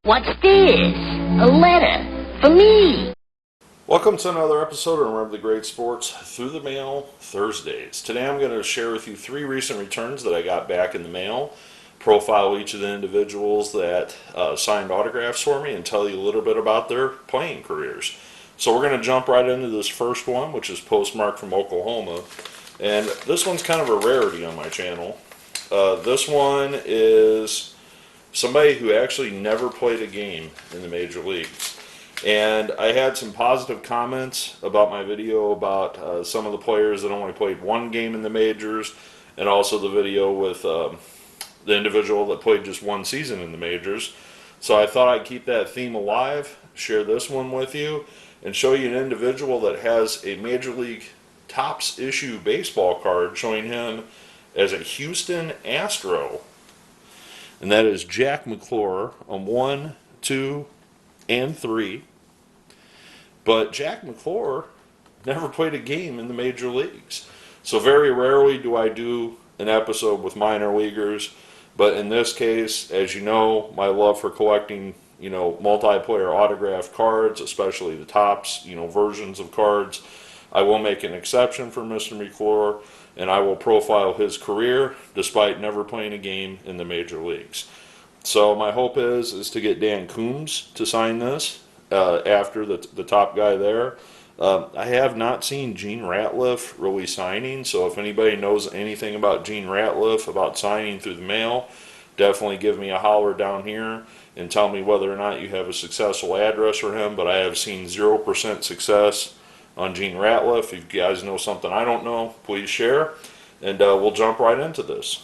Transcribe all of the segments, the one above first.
What's this? A letter for me. Welcome to another episode of Remember the Great Sports Through the Mail Thursdays. Today I'm going to share with you 3 recent returns that I got back in the mail, profile each of the individuals that signed autographs for me, and tell you a little bit about their playing careers. So we're going to jump right into this first one, which is postmarked from Oklahoma. And this one's kind of a rarity on my channel. This one is somebody who actually never played a game in the major leagues. And I had some positive comments about my video about some of the players that only played 1 game in the majors, and also the video with the individual that played just 1 season in the majors. So I thought I'd keep that theme alive, share this one with you, and show you an individual that has a Major League Topps issue baseball card showing him as a Houston Astro. And that is Jack McClure on 1, 2, and 3. But Jack McClure never played a game in the major leagues. So very rarely do I do an episode with minor leaguers. But in this case, as you know, my love for collecting, multiplayer autographed cards, especially the Topps, versions of cards, I will make an exception for Mr. McClure, and I will profile his career despite never playing a game in the major leagues. So my hope is to get Dan Coombs to sign this after the top guy there. I have not seen Gene Ratliff really signing, so if anybody knows anything about Gene Ratliff, about signing through the mail, definitely give me a holler down here and tell me whether or not you have a successful address for him. But I have seen 0% success on Gene Ratliff. If you guys know something I don't know, please share, and we'll jump right into this.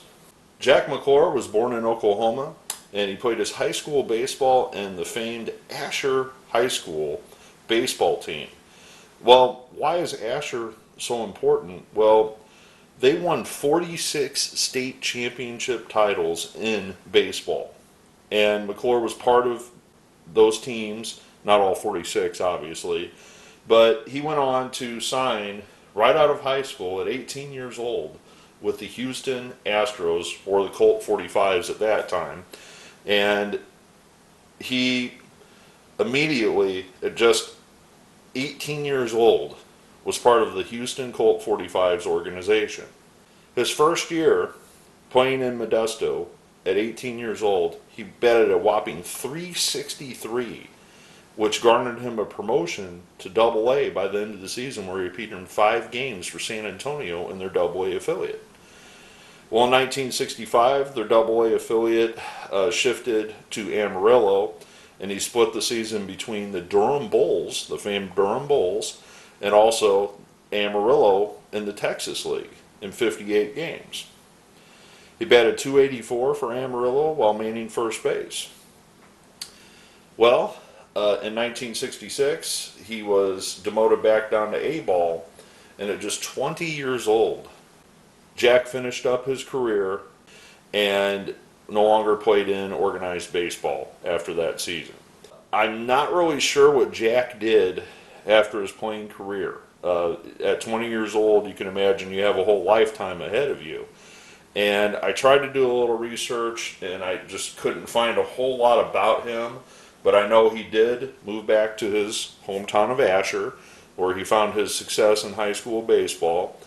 Jack McClure was born in Oklahoma, and he played his high school baseball in the famed Asher High School baseball team. Well, why is Asher so important? Well, they won 46 state championship titles in baseball, and McClure was part of those teams, not all 46 obviously, but he went on to sign right out of high school at 18 years old with the Houston Astros, or the Colt 45s at that time. And he immediately, at just 18 years old, was part of the Houston Colt 45s organization. His first year playing in Modesto at 18 years old, he batted a whopping .363, which garnered him a promotion to Double-A by the end of the season, where he appeared in 5 games for San Antonio in their Double-A affiliate. Well, in 1965, their Double-A affiliate shifted to Amarillo, and he split the season between the Durham Bulls, the famed Durham Bulls, and also Amarillo in the Texas League in 58 games. He batted .284 for Amarillo while manning first base. Well, in 1966, he was demoted back down to A-ball, and at just 20 years old, Jack finished up his career and no longer played in organized baseball after that season. I'm not really sure what Jack did after his playing career. At 20 years old, you can imagine you have a whole lifetime ahead of you. And I tried to do a little research, and I just couldn't find a whole lot about him. But I know he did move back to his hometown of Asher, where he found his success in high school baseball.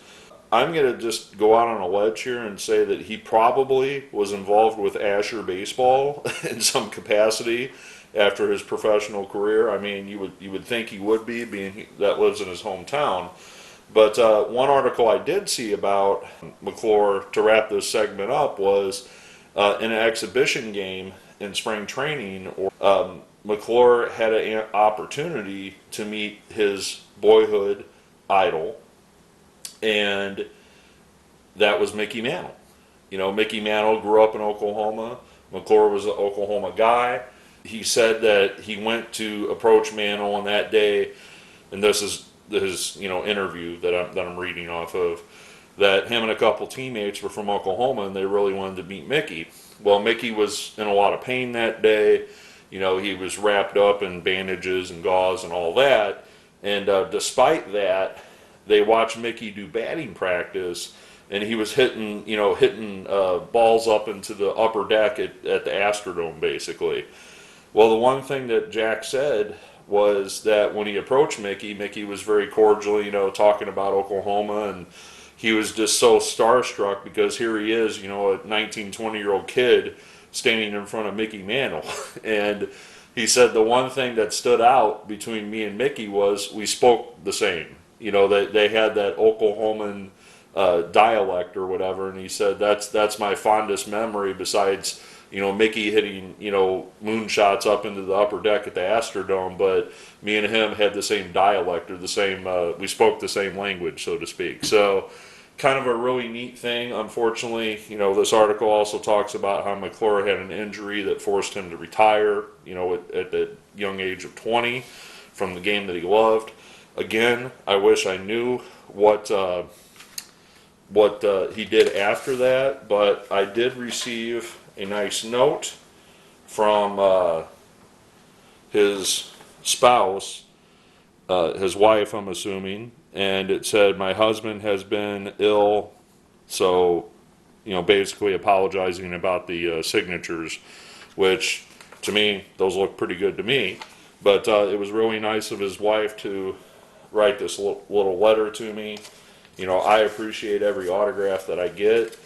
I'm going to just go out on a ledge here and say that he probably was involved with Asher baseball in some capacity after his professional career. I mean, you would think he would be, being that lives in his hometown. But one article I did see about McClure, to wrap this segment up, was in an exhibition game in spring training, McClure had an opportunity to meet his boyhood idol, and that was Mickey Mantle. Mickey Mantle grew up in Oklahoma. McClure was an Oklahoma guy. He said that he went to approach Mantle on that day, and this is his interview that I'm reading off of, that him and a couple teammates were from Oklahoma and they really wanted to meet Mickey. Well, Mickey was in a lot of pain that day. He was wrapped up in bandages and gauze and all that. And despite that, they watched Mickey do batting practice, and he was hitting balls up into the upper deck at the Astrodome, basically. Well, the one thing that Jack said was that when he approached Mickey, Mickey was very cordial, talking about Oklahoma, and he was just so starstruck because here he is, a 19, 20-year-old kid standing in front of Mickey Mantle. And he said the one thing that stood out between me and Mickey was we spoke the same. That they had that Oklahoman dialect or whatever, and he said that's my fondest memory besides Mickey hitting moonshots up into the upper deck at the Astrodome, but me and him had the same dialect or the same we spoke the same language, so to speak. So kind of a really neat thing. Unfortunately, this article also talks about how McClure had an injury that forced him to retire, at the young age of 20 from the game that he loved. Again, I wish I knew what he did after that, but I did receive a nice note from his spouse, his wife, I'm assuming, and it said, "My husband has been ill," so, basically apologizing about the signatures, which, to me, those look pretty good to me, but it was really nice of his wife to write this little letter to me. I appreciate every autograph that I get.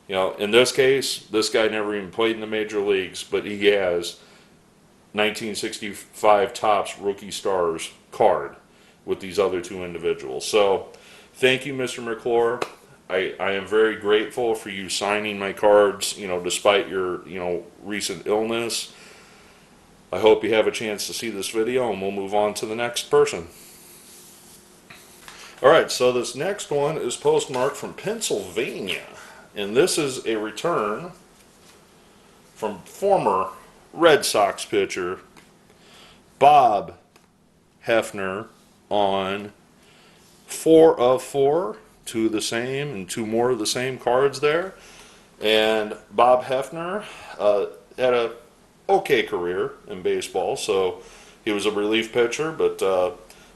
In this case, this guy never even played in the major leagues, but he has 1965 Topps Rookie Stars card with these other two individuals. So, thank you, Mr. McClure. I am very grateful for you signing my cards, despite your, recent illness. I hope you have a chance to see this video, and we'll move on to the next person. Alright, so this next one is postmarked from Pennsylvania. And this is a return from former Red Sox pitcher Bob Heffner on 4 of 4, 2 of the same and 2 more of the same cards there. And Bob Heffner had a okay career in baseball, so he was a relief pitcher, but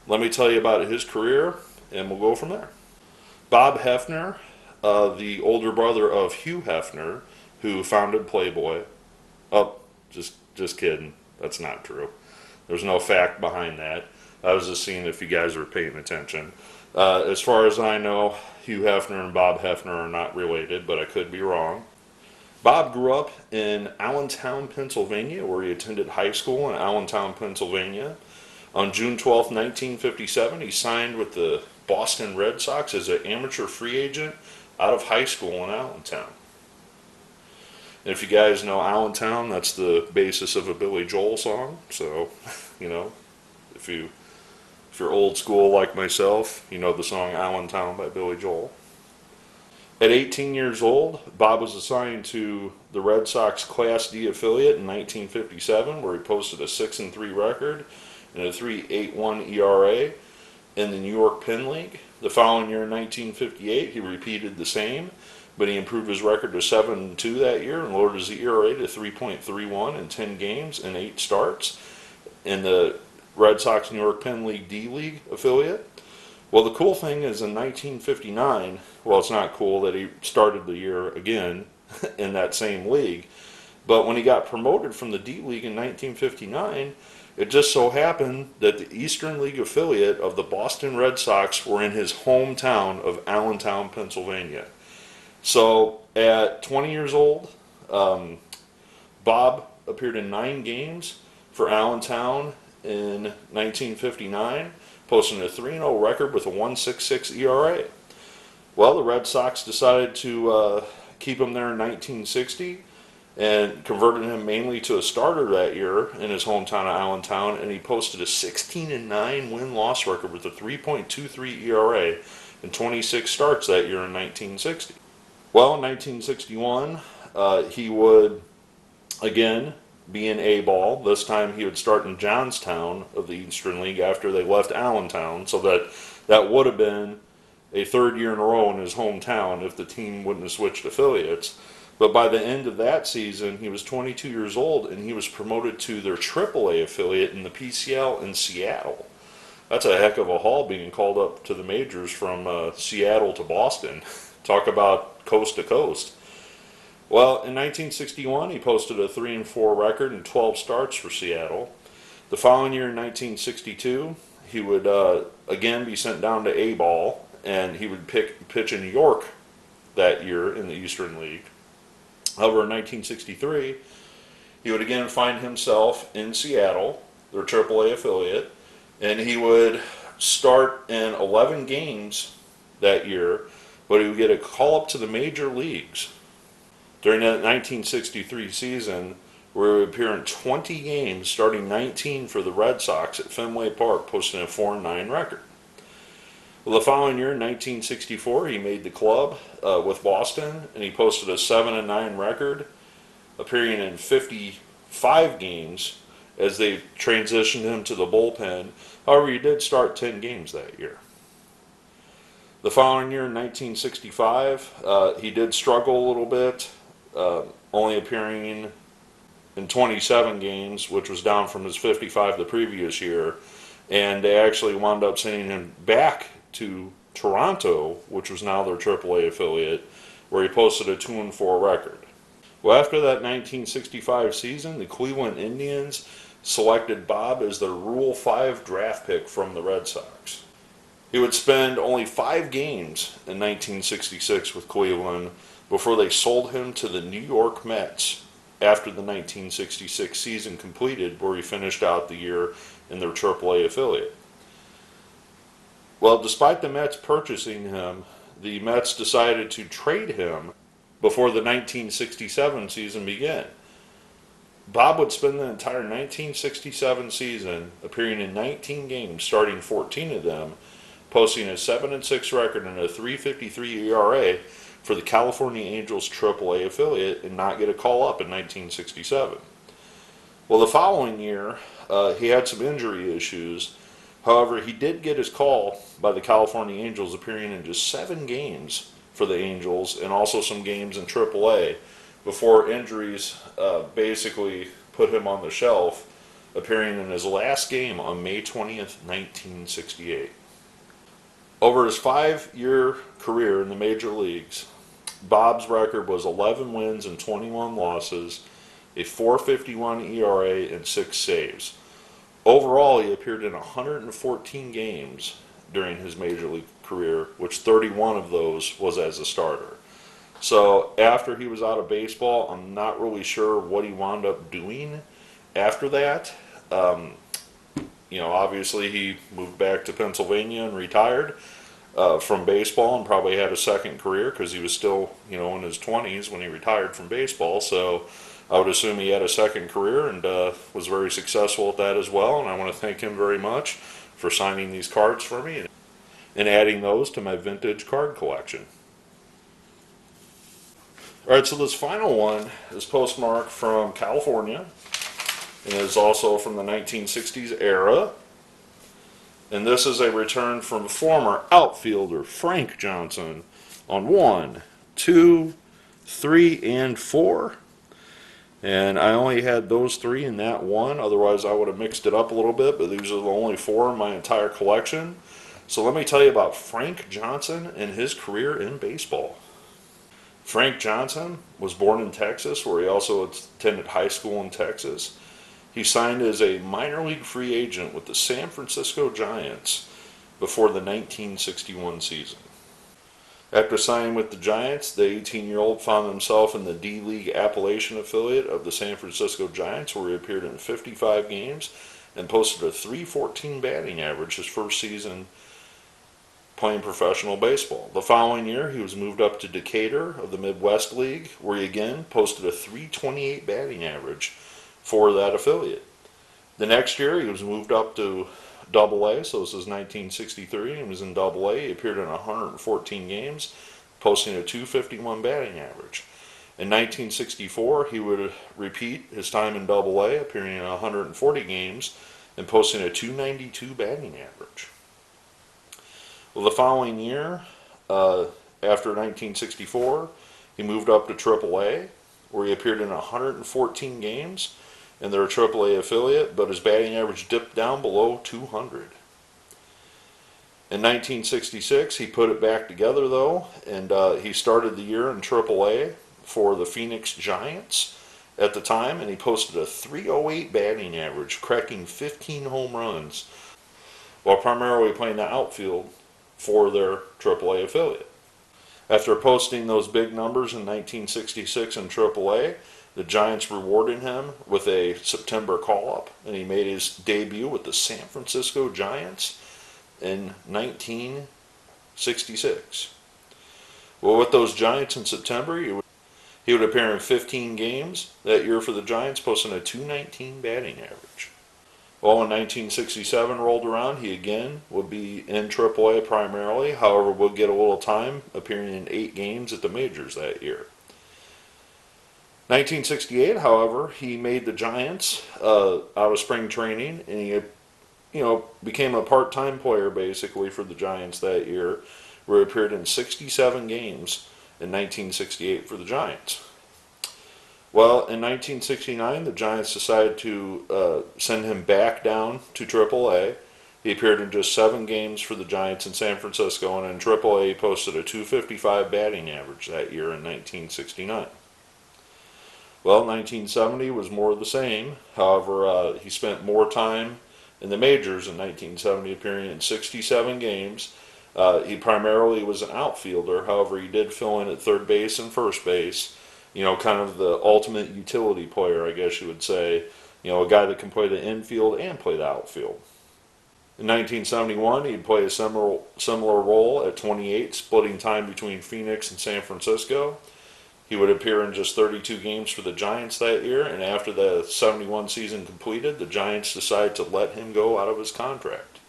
let me tell you about his career and we'll go from there. Bob Heffner, the older brother of Hugh Heffner, who founded Playboy. Oh, just kidding. That's not true. There's no fact behind that. I was just seeing if you guys were paying attention. As far as I know, Hugh Heffner and Bob Heffner are not related, but I could be wrong. Bob grew up in Allentown, Pennsylvania, where he attended high school in Allentown, Pennsylvania. On June 12, 1957, he signed with the Boston Red Sox as an amateur free agent out of high school in Allentown. And if you guys know Allentown, that's the basis of a Billy Joel song. So, if you're old school like myself, you know the song Allentown by Billy Joel. At 18 years old, Bob was assigned to the Red Sox Class D affiliate in 1957, where he posted a 6-3 record and a 3.81 ERA in the New York Penn League. The following year, in 1958, he repeated the same, but he improved his record to 7-2 that year and lowered his ERA to 3.31 in 10 games and 8 starts in the Red Sox New York Penn League D-League affiliate. Well, the cool thing is in 1959, well, it's not cool that he started the year again in that same league, but when he got promoted from the D-League in 1959, it just so happened that the Eastern League affiliate of the Boston Red Sox were in his hometown of Allentown, Pennsylvania. So at 20 years old, Bob appeared in 9 games for Allentown in 1959, posting a 3-0 record with a 1.66 ERA. Well, the Red Sox decided to keep him there in 1960 and converted him mainly to a starter that year in his hometown of Allentown, and he posted a 16-9 win-loss record with a 3.23 ERA in 26 starts that year in 1960. Well, in 1961, he would again be in A-ball. This time he would start in Johnstown of the Eastern League after they left Allentown, so that would have been a 3rd year in a row in his hometown if the team wouldn't have switched affiliates. But by the end of that season, he was 22 years old, and he was promoted to their AAA affiliate in the PCL in Seattle. That's a heck of a haul being called up to the majors from Seattle to Boston. Talk about coast to coast. Well, in 1961, he posted a 3-4 record and 12 starts for Seattle. The following year, in 1962, he would again be sent down to A-ball, and he would pitch in New York that year in the Eastern League. However, in 1963, he would again find himself in Seattle, their AAA affiliate, and he would start in 11 games that year, but he would get a call up to the major leagues during that 1963 season, where he would appear in 20 games, starting 19 for the Red Sox at Fenway Park, posting a 4-9 record. Well, the following year, in 1964, he made the club with Boston, and he posted a 7-9 record, appearing in 55 games as they transitioned him to the bullpen. However, he did start 10 games that year. The following year, in 1965, he did struggle a little bit, only appearing in 27 games, which was down from his 55 the previous year. And they actually wound up sending him back to Toronto, which was now their AAA affiliate, where he posted a 2-4 record. Well, after that 1965 season, the Cleveland Indians selected Bob as their Rule 5 draft pick from the Red Sox. He would spend only 5 games in 1966 with Cleveland before they sold him to the New York Mets after the 1966 season completed, where he finished out the year in their AAA affiliate. Well, despite the Mets purchasing him, the Mets decided to trade him before the 1967 season began. Bob would spend the entire 1967 season appearing in 19 games, starting 14 of them, posting a 7-6 record and a 3.53 ERA for the California Angels AAA affiliate, and not get a call up in 1967. Well, the following year, he had some injury issues. However, he did get his call by the California Angels, appearing in just 7 games for the Angels and also some games in AAA before injuries basically put him on the shelf, appearing in his last game on May 20th, 1968. Over his 5-year career in the major leagues, Bob's record was 11 wins and 21 losses, a 4.51 ERA, and 6 saves. Overall, he appeared in 114 games during his major league career, which 31 of those was as a starter. So after he was out of baseball, I'm not really sure what he wound up doing after that. Obviously he moved back to Pennsylvania and retired from baseball, and probably had a second career because he was still, in his 20s when he retired from baseball. So I would assume he had a second career and was very successful at that as well. And I want to thank him very much for signing these cards for me and adding those to my vintage card collection. All right, so this final one is postmarked from California and is also from the 1960s era. And this is a return from former outfielder Frank Johnson on 1, 2, 3, and 4. And I only had those 3 in that one. Otherwise, I would have mixed it up a little bit, but these are the only 4 in my entire collection. So let me tell you about Frank Johnson and his career in baseball. Frank Johnson was born in Texas, where he also attended high school in Texas. He signed as a minor league free agent with the San Francisco Giants before the 1961 season. After signing with the Giants, the 18-year-old found himself in the D-League Appalachian affiliate of the San Francisco Giants, where he appeared in 55 games and posted a .314 batting average his first season playing professional baseball. The following year, he was moved up to Decatur of the Midwest League, where he again posted a .328 batting average for that affiliate. The next year, he was moved up to Double-A, so this is 1963, and was in Double-A. He appeared in 114 games, posting a .251 batting average. In 1964, he would repeat his time in Double-A, appearing in 140 games and posting a .292 batting average. Well, the following year, after 1964, he moved up to AAA, where he appeared in 114 games in their AAA affiliate, but his batting average dipped down below 200. In 1966, he put it back together, though, and he started the year in AAA, for the Phoenix Giants at the time, and he posted a .308 batting average, cracking 15 home runs, while primarily playing the outfield for their AAA affiliate. After posting those big numbers in 1966 in AAA, the Giants rewarded him with a September call-up, and he made his debut with the San Francisco Giants in 1966. Well, with those Giants in September, he would appear in 15 games that year for the Giants, posting a .219 batting average. Well, when 1967 rolled around, he again would be in AAA primarily, however, would get a little time, appearing in 8 games at the majors that year. 1968, however, he made the Giants out of spring training, and he became a part-time player basically for the Giants that year, where he appeared in 67 games in 1968 for the Giants. Well, in 1969, the Giants decided to send him back down to AAA. He appeared in just 7 games for the Giants in San Francisco, and in AAA he posted a .255 batting average that year in 1969. Well, 1970 was more of the same. However, he spent more time in the majors in 1970, appearing in 67 games. He primarily was an outfielder. However, he did fill in at third base and first base. Kind of the ultimate utility player, I guess you would say. A guy that can play the infield and play the outfield. In 1971, he'd play a similar role at 28, splitting time between Phoenix and San Francisco. He would appear in just 32 games for the Giants that year, and after the 71 season completed, the Giants decided to let him go out of his contract.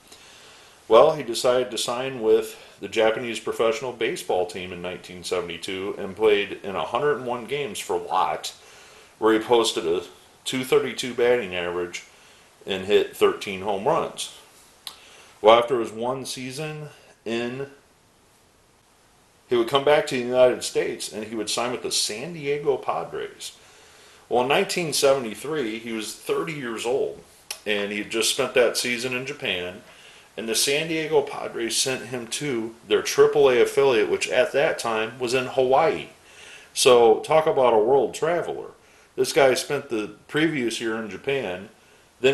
Well, he decided to sign with the Japanese professional baseball team in 1972 and played in 101 games for Lotte, where he posted a .232 batting average and hit 13 home runs. Well, after his one season he would come back to the United States and he would sign with the San Diego Padres. Well, in 1973, he was 30 years old, and he had just spent that season in Japan, and the San Diego Padres sent him to their AAA affiliate, which at that time was in Hawaii. So, talk about a world traveler. This guy spent the previous year in Japan, then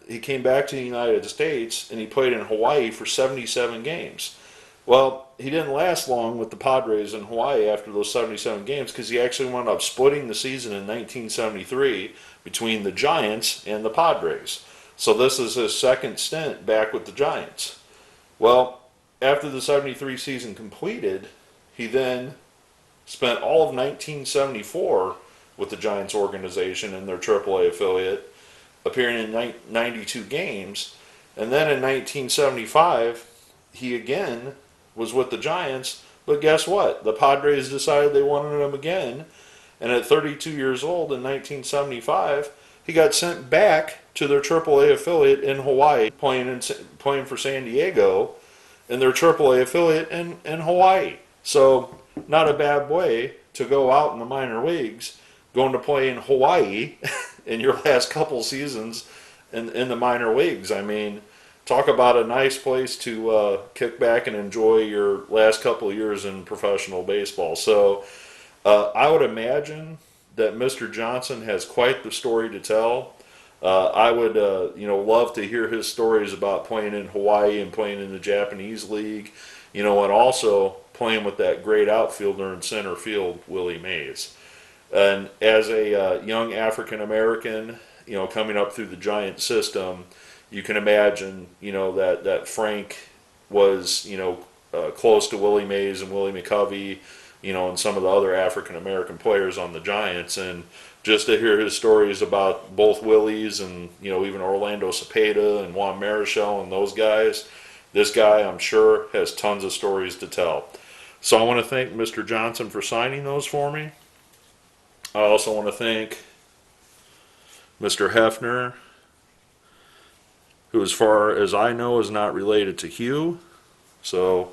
he came back to the United States, and he played in Hawaii for 77 games. Well, he didn't last long with the Padres in Hawaii after those 77 games, because he actually wound up splitting the season in 1973 between the Giants and the Padres. So this is his second stint back with the Giants. Well, after the 73 season completed, he then spent all of 1974 with the Giants organization in their AAA affiliate, appearing in 92 games. And then in 1975, he again was with the Giants, but guess what? The Padres decided they wanted him again, and at 32 years old in 1975, he got sent back to their AAA affiliate in Hawaii, playing for San Diego in their AAA affiliate in Hawaii. So, not a bad way to go out in the minor leagues, going to play in Hawaii in your last couple seasons in the minor leagues. I mean, talk about a nice place to kick back and enjoy your last couple of years in professional baseball. So I would imagine that Mr. Johnson has quite the story to tell. I would love to hear his stories about playing in Hawaii and playing in the Japanese league, and also playing with that great outfielder in center field, Willie Mays. And as a young African American, coming up through the Giant system, you can imagine, that Frank was, close to Willie Mays and Willie McCovey, and some of the other African American players on the Giants. And just to hear his stories about both Willies and, even Orlando Cepeda and Juan Marichal and those guys, this guy, I'm sure, has tons of stories to tell. So I want to thank Mr. Johnson for signing those for me. I also want to thank Mr. Heffner, who, as far as I know, is not related to Hugh. So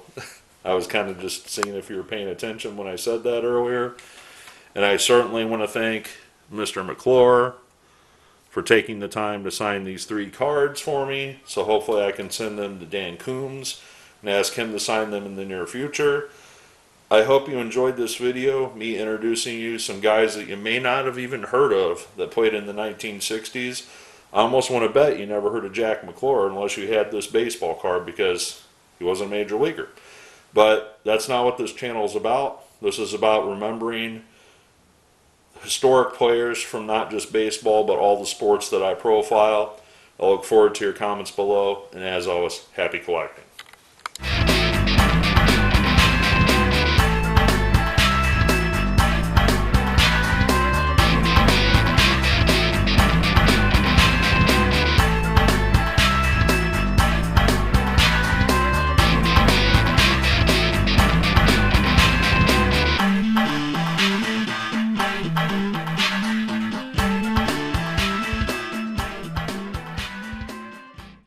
I was kind of just seeing if you were paying attention when I said that earlier. And I certainly want to thank Mr. McClure for taking the time to sign these 3 cards for me. So hopefully I can send them to Dan Coombs and ask him to sign them in the near future. I hope you enjoyed this video, me introducing you some guys that you may not have even heard of that played in the 1960s. I almost want to bet you never heard of Jack McClure unless you had this baseball card because he wasn't a major leaguer. But that's not what this channel is about. This is about remembering historic players from not just baseball but all the sports that I profile. I look forward to your comments below, and as always, happy collecting.